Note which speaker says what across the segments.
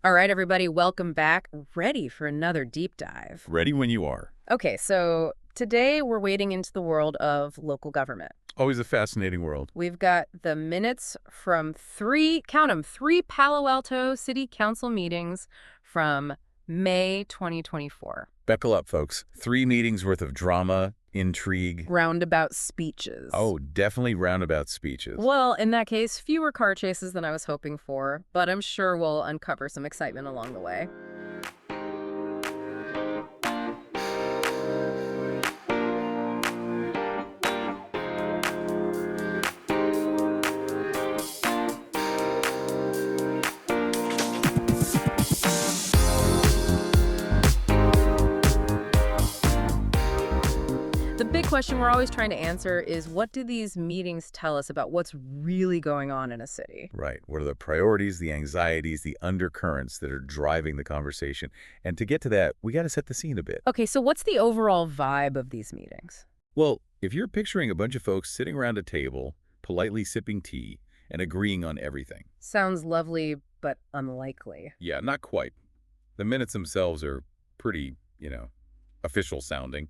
Speaker 1: All right, everybody, welcome back. Ready for another deep dive.
Speaker 2: Ready when you are.
Speaker 1: Okay, so today we're wading into the world of local government.
Speaker 2: Always a fascinating world.
Speaker 1: We've got the minutes from count 'em, three Palo Alto City Council meetings from May 2024.
Speaker 2: Buckle up, folks. 3 meetings worth of drama, intrigue.
Speaker 1: Roundabout speeches.
Speaker 2: Oh, definitely roundabout speeches.
Speaker 1: Well, in that case, fewer car chases than I was hoping for, but I'm sure we'll uncover some excitement along the way. The big question we're always trying to answer is, what do these meetings tell us about what's really going on in a city?
Speaker 2: Right. What are the priorities, the anxieties, the undercurrents that are driving the conversation? And to get to that, we got to set the scene a bit.
Speaker 1: Okay, so what's the overall vibe of these meetings?
Speaker 2: Well, if you're picturing a bunch of folks sitting around a table, politely sipping tea, and agreeing on everything.
Speaker 1: Sounds lovely, but unlikely.
Speaker 2: Yeah, not quite. The minutes themselves are pretty, official sounding.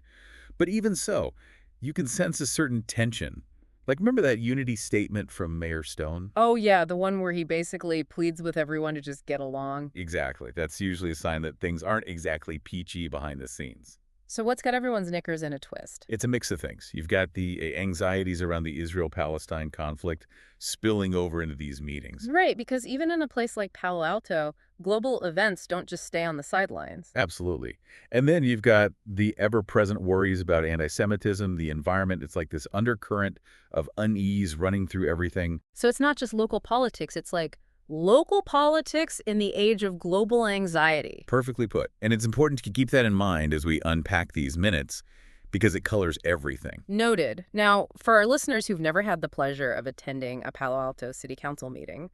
Speaker 2: But even so, you can sense a certain tension. Like, remember that unity statement from Mayor Stone?
Speaker 1: Oh yeah, the one where he basically pleads with everyone to just get along.
Speaker 2: Exactly. That's usually a sign that things aren't exactly peachy behind the scenes.
Speaker 1: So what's got everyone's knickers in a twist?
Speaker 2: It's a mix of things. You've got the anxieties around the Israel-Palestine conflict spilling over into these meetings.
Speaker 1: Right, because even in a place like Palo Alto, global events don't just stay on the sidelines.
Speaker 2: Absolutely. And then you've got the ever-present worries about anti-Semitism, the environment. It's like this undercurrent of unease running through everything.
Speaker 1: So it's not just local politics, it's like local politics in the age of global anxiety.
Speaker 2: Perfectly put. And it's important to keep that in mind as we unpack these minutes, because it colors everything.
Speaker 1: Noted. Now, for our listeners who've never had the pleasure of attending a Palo Alto City Council meeting,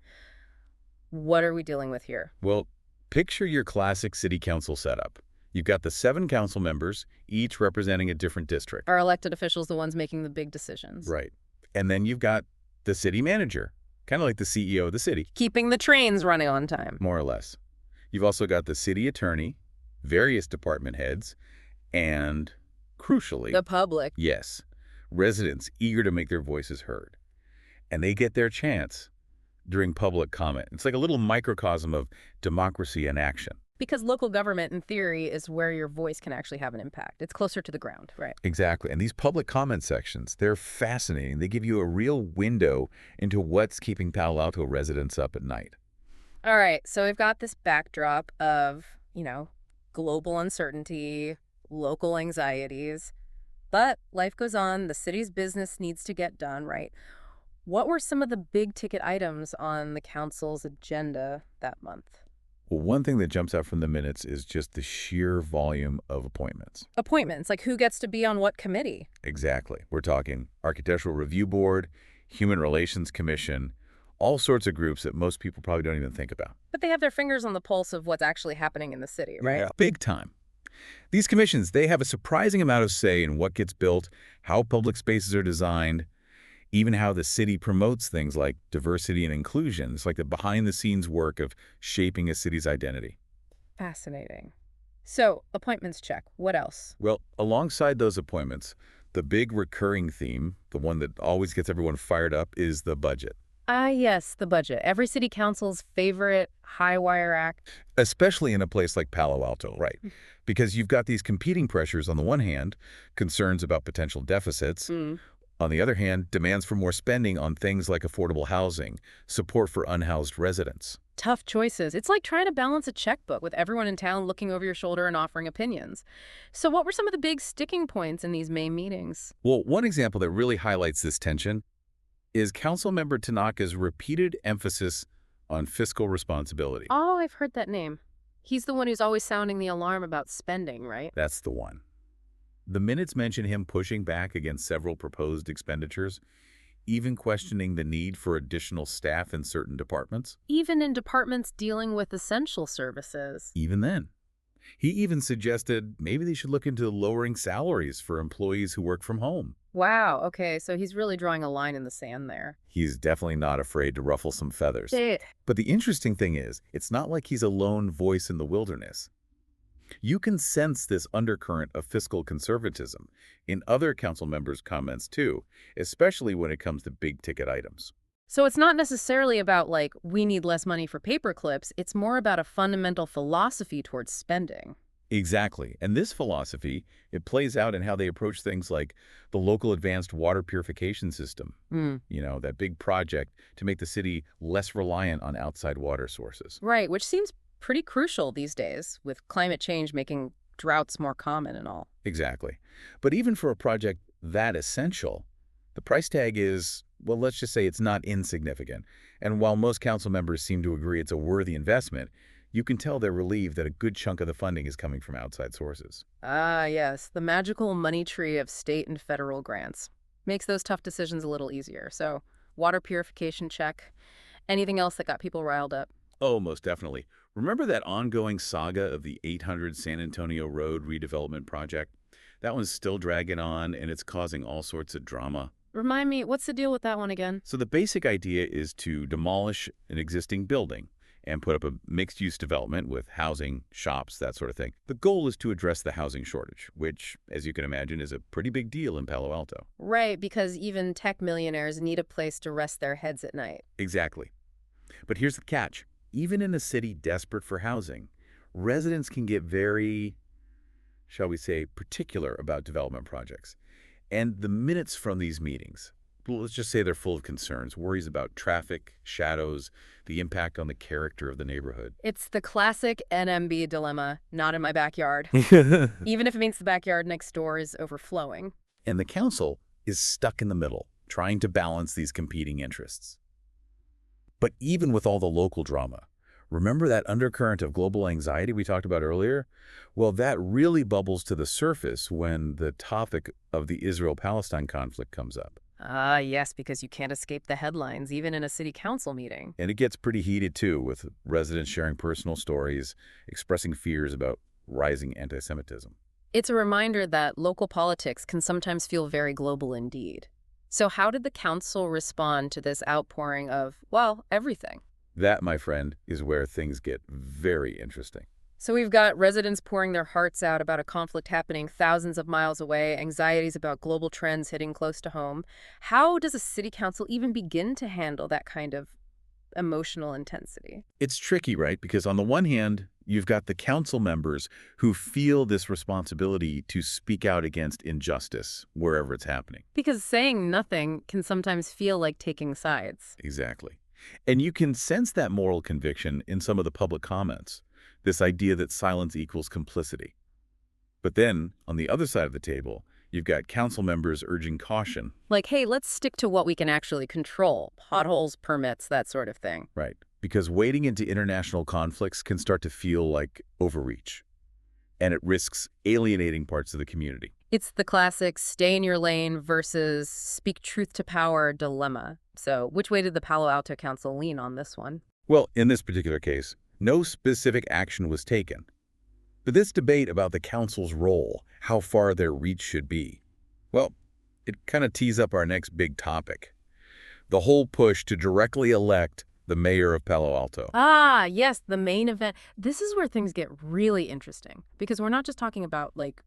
Speaker 1: what are we dealing with here?
Speaker 2: Well, picture your classic city council setup. You've got the 7 council members, each representing a different district.
Speaker 1: Are elected officials the ones making the big decisions?
Speaker 2: Right. And then you've got the city manager, kind of like the CEO of the city.
Speaker 1: Keeping the trains running on time.
Speaker 2: More or less. You've also got the city attorney, various department heads, and, crucially,
Speaker 1: The public.
Speaker 2: yes, residents eager to make their voices heard. And they get their chance during public comment. It's like a little microcosm of democracy in action.
Speaker 1: Because local government, in theory, is where your voice can actually have an impact. It's closer to the ground, right?
Speaker 2: Exactly. And these public comment sections, they're fascinating. They give you a real window into what's keeping Palo Alto residents up at night.
Speaker 1: All right, so we've got this backdrop of, global uncertainty, local anxieties. But life goes on. The city's business needs to get done, right? What were some of the big ticket items on the council's agenda that month?
Speaker 2: Well, one thing that jumps out from the minutes is just the sheer volume of appointments.
Speaker 1: Appointments, like who gets to be on what committee?
Speaker 2: Exactly. We're talking Architectural Review Board, Human Relations Commission, all sorts of groups that most people probably don't even think about.
Speaker 1: But they have their fingers on the pulse of what's actually happening in the city, right?
Speaker 2: Yeah. Big time. These commissions, they have a surprising amount of say in what gets built, how public spaces are designed, even how the city promotes things like diversity and inclusion. It's like the behind-the-scenes work of shaping a city's identity.
Speaker 1: Fascinating. So, appointments check. What else?
Speaker 2: Well, alongside those appointments, the big recurring theme, the one that always gets everyone fired up, is the budget.
Speaker 1: Ah, yes, the budget. Every city council's favorite high-wire act.
Speaker 2: Especially in a place like Palo Alto, right? Because you've got these competing pressures on the one hand, concerns about potential deficits. On the other hand, demands for more spending on things like affordable housing, support for unhoused residents.
Speaker 1: Tough choices. It's like trying to balance a checkbook with everyone in town looking over your shoulder and offering opinions. So what were some of the big sticking points in these May meetings?
Speaker 2: Well, one example that really highlights this tension is Councilmember Tanaka's repeated emphasis on fiscal responsibility.
Speaker 1: Oh, I've heard that name. He's the one who's always sounding the alarm about spending, right?
Speaker 2: That's the one. The minutes mention him pushing back against several proposed expenditures, even questioning the need for additional staff in certain departments.
Speaker 1: Even in departments dealing with essential services.
Speaker 2: Even then. He even suggested maybe they should look into lowering salaries for employees who work from home.
Speaker 1: Wow, okay, so he's really drawing a line in the sand there.
Speaker 2: He's definitely not afraid to ruffle some feathers.
Speaker 1: Eh.
Speaker 2: But the interesting thing is, it's not like he's a lone voice in the wilderness. You can sense this undercurrent of fiscal conservatism in other council members' comments too, especially when it comes to big-ticket items.
Speaker 1: So it's not necessarily about, like, we need less money for paper clips, it's more about a fundamental philosophy towards spending.
Speaker 2: Exactly. And this philosophy, it plays out in how they approach things like the local advanced water purification system,
Speaker 1: Hmm.
Speaker 2: that big project to make the city less reliant on outside water sources.
Speaker 1: Right, which seems pretty crucial these days, with climate change making droughts more common and all.
Speaker 2: Exactly. But even for a project that essential, the price tag is, well, let's just say it's not insignificant. And while most council members seem to agree it's a worthy investment, you can tell they're relieved that a good chunk of the funding is coming from outside sources.
Speaker 1: Ah, yes, the magical money tree of state and federal grants. Makes those tough decisions a little easier. So, water purification check. Anything else that got people riled up?
Speaker 2: Oh, most definitely. Remember that ongoing saga of the 800 San Antonio Road redevelopment project? That one's still dragging on, and it's causing all sorts of drama.
Speaker 1: Remind me, what's the deal with that one again?
Speaker 2: So the basic idea is to demolish an existing building and put up a mixed-use development with housing, shops, that sort of thing. The goal is to address the housing shortage, which, as you can imagine, is a pretty big deal in Palo Alto.
Speaker 1: Right, because even tech millionaires need a place to rest their heads at night.
Speaker 2: Exactly. But here's the catch. Even in a city desperate for housing, residents can get very, shall we say, particular about development projects. And the minutes from these meetings, well, let's just say they're full of concerns, worries about traffic, shadows, the impact on the character of the neighborhood.
Speaker 1: It's the classic NMB dilemma, not in my backyard.
Speaker 2: And
Speaker 1: Even if it means the backyard next door is overflowing.
Speaker 2: the council is stuck in the middle, trying to balance these competing interests. But even with all the local drama, remember that undercurrent of global anxiety we talked about earlier? Well, that really bubbles to the surface when the topic of the Israel-Palestine conflict comes up.
Speaker 1: Ah, yes, because you can't escape the headlines, even in a city council meeting.
Speaker 2: And it gets pretty heated, too, with residents sharing personal stories, expressing fears about rising anti-Semitism.
Speaker 1: It's a reminder that local politics can sometimes feel very global indeed. So how did the council respond to this outpouring of, well, everything?
Speaker 2: That, my friend, is where things get very interesting.
Speaker 1: So we've got residents pouring their hearts out about a conflict happening thousands of miles away, anxieties about global trends hitting close to home. How does a city council even begin to handle that kind of emotional intensity?
Speaker 2: It's tricky, right? Because on the one hand, you've got the council members who feel this responsibility to speak out against injustice wherever it's happening.
Speaker 1: Because saying nothing can sometimes feel like taking sides.
Speaker 2: Exactly. And you can sense that moral conviction in some of the public comments, this idea that silence equals complicity. But then, on the other side of the table, you've got council members urging caution.
Speaker 1: Like, hey, let's stick to what we can actually control. Potholes, permits, that sort of thing.
Speaker 2: Right. Because wading into international conflicts can start to feel like overreach, and it risks alienating parts of the community.
Speaker 1: It's the classic stay in your lane versus speak truth to power dilemma. So which way did the Palo Alto Council lean on this one?
Speaker 2: Well, in this particular case, no specific action was taken. But this debate about the council's role, how far their reach should be, well, it kind of tees up our next big topic. The whole push to directly elect the mayor of Palo Alto.
Speaker 1: Ah, yes, the main event. This is where things get really interesting because we're not just talking about, like,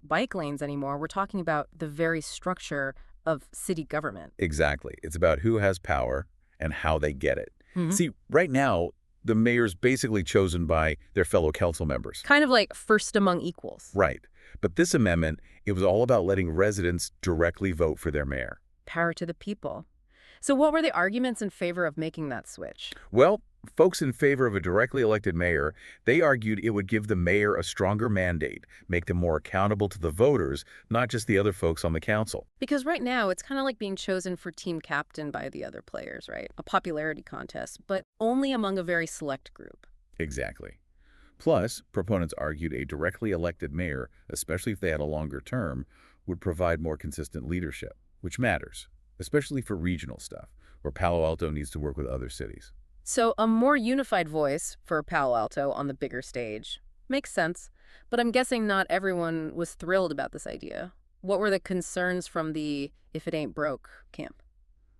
Speaker 1: bike lanes anymore. We're talking about the very structure of city government.
Speaker 2: Exactly. It's about who has power and how they get it.
Speaker 1: Mhm.
Speaker 2: See, right now, the mayor's basically chosen by their fellow council members.
Speaker 1: Kind of like first among equals.
Speaker 2: Right. But this amendment, it was all about letting residents directly vote for their mayor.
Speaker 1: Power to the people. So what were the arguments in favor of making that switch?
Speaker 2: Well, folks in favor of a directly elected mayor, they argued it would give the mayor a stronger mandate, make them more accountable to the voters, not just the other folks on the council.
Speaker 1: Because right now, it's kind of like being chosen for team captain by the other players, right? A popularity contest, but only among a very select group.
Speaker 2: Exactly. Plus, proponents argued a directly elected mayor, especially if they had a longer term, would provide more consistent leadership, which matters, especially for regional stuff, where Palo Alto needs to work with other cities.
Speaker 1: So a more unified voice for Palo Alto on the bigger stage. Makes sense. But I'm guessing not everyone was thrilled about this idea. What were the concerns from the if it ain't broke camp?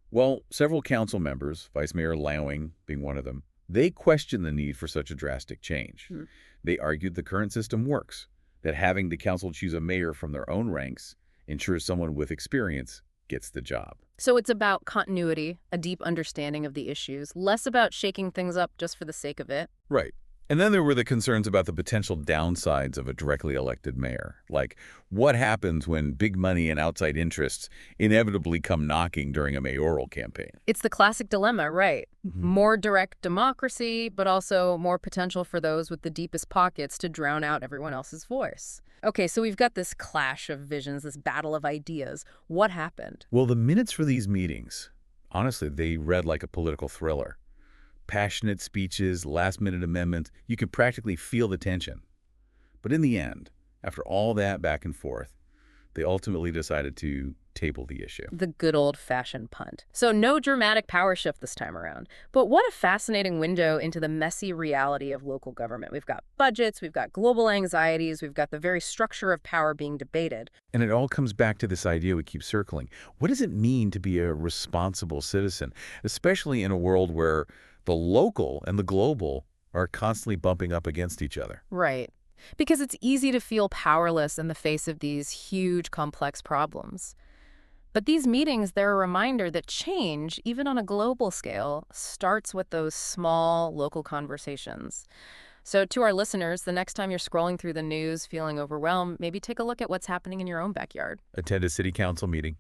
Speaker 2: Well, several council members, Vice Mayor Lowing being one of them, they questioned the need for such a drastic change.
Speaker 1: Hmm.
Speaker 2: They argued the current system works, that having the council choose a mayor from their own ranks ensures someone with experience gets the job.
Speaker 1: So it's about continuity, a deep understanding of the issues, less about shaking things up just for the sake of it.
Speaker 2: Right. And then there were the concerns about the potential downsides of a directly elected mayor. Like, what happens when big money and outside interests inevitably come knocking during a mayoral campaign?
Speaker 1: It's the classic dilemma, right?
Speaker 2: Mhm.
Speaker 1: More direct democracy, but also more potential for those with the deepest pockets to drown out everyone else's voice. Okay, so we've got this clash of visions, this battle of ideas. What happened?
Speaker 2: Well, the minutes for these meetings, honestly, they read like a political thriller. Passionate speeches, last-minute amendments, you could practically feel the tension. But in the end, after all that back and forth, they ultimately decided to table the issue.
Speaker 1: The good old-fashioned punt. So no dramatic power shift this time around. But what a fascinating window into the messy reality of local government. We've got budgets, we've got global anxieties, we've got the very structure of power being debated.
Speaker 2: And it all comes back to this idea we keep circling. What does it mean to be a responsible citizen, especially in a world where the local and the global are constantly bumping up against each other?
Speaker 1: Right. Because it's easy to feel powerless in the face of these huge, complex problems. But these meetings, they're a reminder that change, even on a global scale, starts with those small local conversations. So to our listeners, the next time you're scrolling through the news feeling overwhelmed, maybe take a look at what's happening in your own backyard.
Speaker 2: Attend a city council meeting,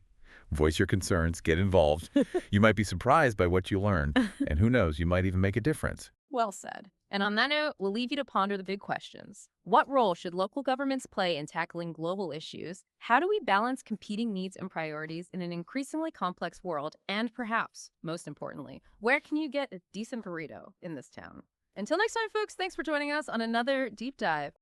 Speaker 2: voice your concerns, get involved. You might be surprised by what you learn, and who knows, you might even make a difference.
Speaker 1: Well said. And on that note, we'll leave you to ponder the big questions. What role should local governments play in tackling global issues? How do we balance competing needs and priorities in an increasingly complex world? And perhaps, most importantly, where can you get a decent burrito in this town? Until next time, folks, thanks for joining us on another Deep Dive.